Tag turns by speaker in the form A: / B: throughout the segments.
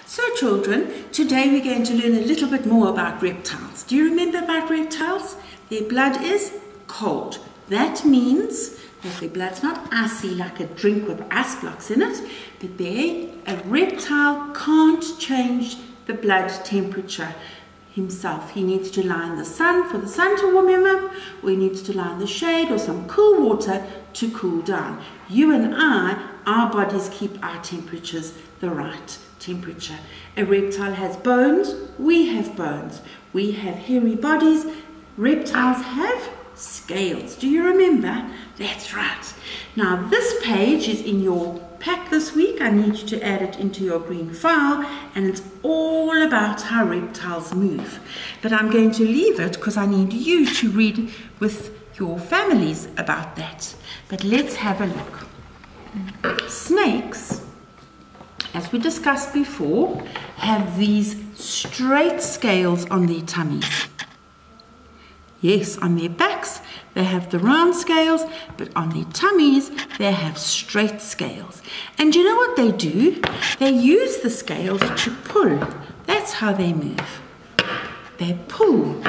A: So children, today we're going to learn a little bit more about reptiles. Do you remember about reptiles? Their blood is cold. That means that their blood's not icy like a drink with ice blocks in it, but a reptile can't change the blood temperature himself. He needs to lie in the sun for the sun to warm him up, or he needs to lie in the shade or some cool water to cool down. You and I, our bodies keep our temperatures the right temperature. A reptile has bones, we have bones. We have hairy bodies, reptiles have scales. Do you remember? That's right. Now this page is in your pack this week. I need you to add it into your green file, and it's all about how reptiles move. But I'm going to leave it because I need you to read with your families about that. But let's have a look. Snakes, as we discussed before, have these straight scales on their tummies. Yes, on their backs they have the round scales, but on their tummies they have straight scales. And you know what they do? They use the scales to pull. That's how they move. They pull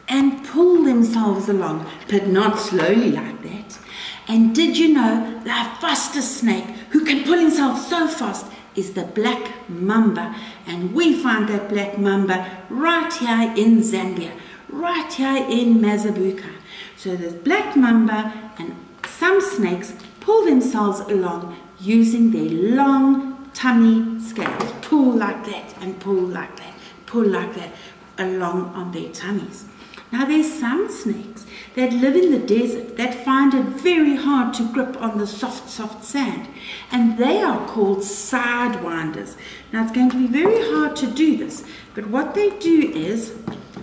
A: and pull themselves along, but not slowly like that. And did you know the fastest snake who can pull himself so fast is the black mamba? And we find that black mamba right here in Zambia, right here in Mazabuka. So the black mamba and some snakes pull themselves along using their long tummy scales. Pull like that and pull like that, pull like that along on their tummies. Now there's some snakes that live in the desert that find it very hard to grip on the soft sand, and they are called sidewinders. Now it's going to be very hard to do this, but what they do is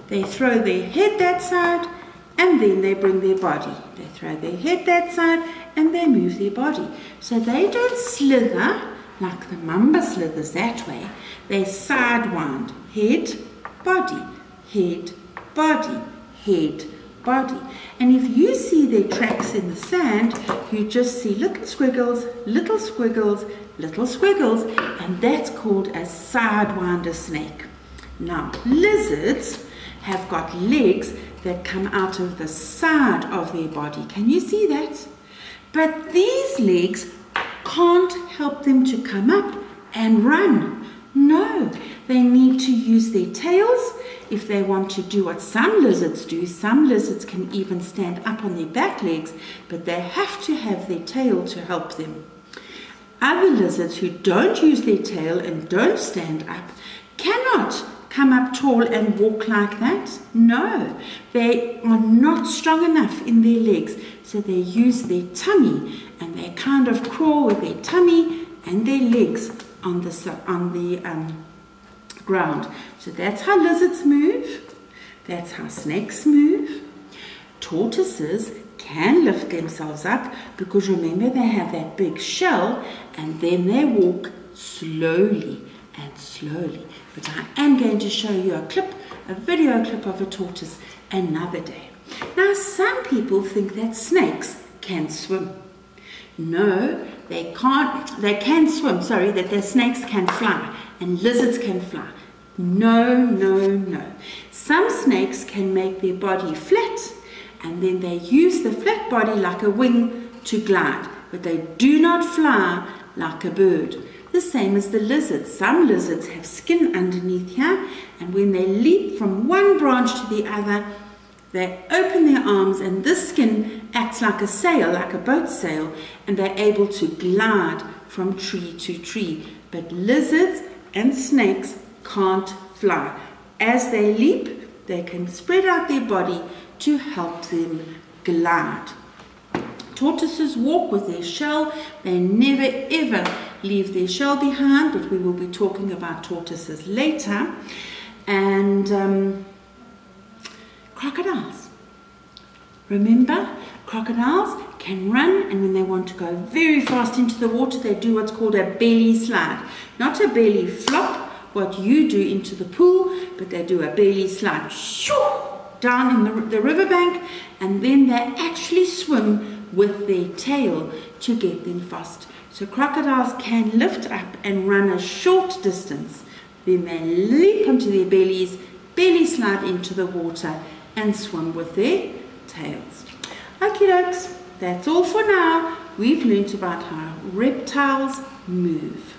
A: they throw their head that side and then they bring their body. They throw their head that side and they move their body. So they don't slither like the mamba slithers that way. They sidewind. Head, body, head, body, head, body. And if you see their tracks in the sand, you just see little squiggles, little squiggles, little squiggles, and that's called a sidewinder snake. Now, lizards have got legs that come out of the side of their body. Can you see that? But these legs can't help them to come up and run. No, they need to use their tails if they want to do what some lizards do. Some lizards can even stand up on their back legs, but they have to have their tail to help them. Other lizards who don't use their tail and don't stand up cannot come up tall and walk like that. No, they are not strong enough in their legs, so they use their tummy and they kind of crawl with their tummy and their legs on the ground. So that's how lizards move. That's how snakes move. Tortoises can lift themselves up because remember they have that big shell, and then they walk slowly and slowly. But I am going to show you a video clip of a tortoise another day. Now some people think that snakes can swim. No, they can't. They can swim, sorry, that the snakes can fly and lizards can fly. No, no, no. Some snakes can make their body flat, and then they use the flat body like a wing to glide, but they do not fly like a bird. The same as the lizards. Some lizards have skin underneath here, and when they leap from one branch to the other, they open their arms and this skin acts like a sail, like a boat sail, and they're able to glide from tree to tree. But lizards and snakes can't fly. As they leap, they can spread out their body to help them glide. Tortoises walk with their shell. They never ever leave their shell behind, but we will be talking about tortoises later. And crocodiles. Remember, crocodiles can run, and when they want to go very fast into the water, they do what's called a belly slide. Not a belly flop, what you do into the pool, but they do a belly slide down in the riverbank, and then they actually swim with their tail to get them fast. So crocodiles can lift up and run a short distance, Then they leap onto their bellies, belly slide into the water and swim with their tails. Okay, dokes, that's all for now. We've learnt about how reptiles move.